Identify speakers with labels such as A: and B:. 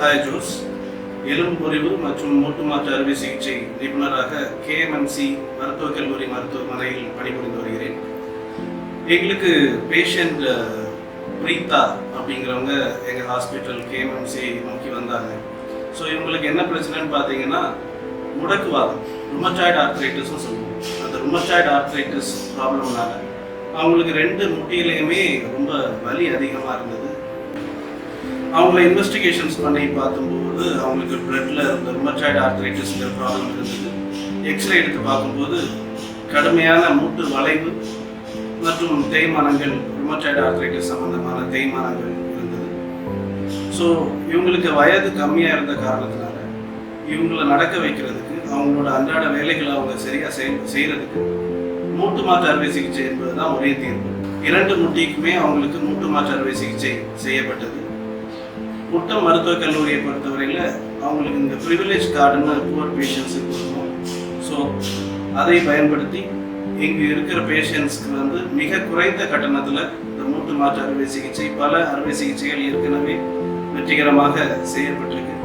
A: Sahai Jose, எலும்பு முறிவு மற்றும் மூட்டு மாற்று அறுவை சிகிச்சை நிபுணராக கேஎம்எம்சி மருத்துவக் கல்லூரி மருத்துவமனையில் பணிபுரிந்து வருகிறேன். எங்களுக்கு பேஷண்ட் பிரீதா அப்படிங்கிறவங்க எங்கள் ஹாஸ்பிட்டல் கேஎம்எம்சி நோக்கி வந்தாங்க. ஸோ இவங்களுக்கு என்ன பிரச்சனைன்னு பார்த்தீங்கன்னா முடக்குவாதம், ருமட்டாய்டு ஆர்த்ரைட்டிஸ்னு சொல்லுவோம். அந்த ருமட்டாய்டு ஆர்த்ரைட்டிஸ் ப்ராப்ளம்னால அவங்களுக்கு 2 முட்டியிலையுமே ரொம்ப வலி அதிகமாக இருந்தது. அவங்கள இன்வெஸ்டிகேஷன்ஸ் பண்ணி பார்க்கும்போது அவங்களுக்கு பிளட்டில் இருந்த ருமட்டாய்டு ஆர்த்ரைட்டிஸ்ங்கிற ப்ராப்ளம் இருந்தது. எக்ஸ்ரே எடுத்து பார்க்கும்போது கடுமையான மூட்டு வளைவு மற்றும் தேய்மானங்கள், ருமட்டாய்டு ஆர்த்ரைட்டிஸ் சம்பந்தமான தேய்மானங்கள் இருந்தது. ஸோ இவங்களுக்கு வயது கம்மியாக இருந்த காரணத்தினால இவங்களை நடக்க வைக்கிறதுக்கு, அவங்களோட அன்றாட வேலைகளை அவங்க சரியாக செய்கிறதுக்கு மூட்டு மாற்று அறுவை சிகிச்சை என்பது தான் ஒரே தீர்வு. 2 முட்டிக்குமே அவங்களுக்கு மூட்டு மாற்று அறுவை சிகிச்சை செய்யப்பட்டது. முட்டம் மருத்துவக் கல்லூரியை பொறுத்தவரையில் அவங்களுக்கு இந்த ப்ரிவிலேஜ் கார்டுன்னு புவர் பேஷண்ட்ஸுக்கு கொடுக்கணும். ஸோ அதை பயன்படுத்தி இங்கு இருக்கிற பேஷண்ட்ஸ்க்கு மிக குறைந்த கட்டணத்தில் இந்த மூட்டு மாற்று அறுவை சிகிச்சை, பல அறுவை சிகிச்சைகள் ஏற்கனவே வெற்றிகரமாக செய்யப்பட்டிருக்கு.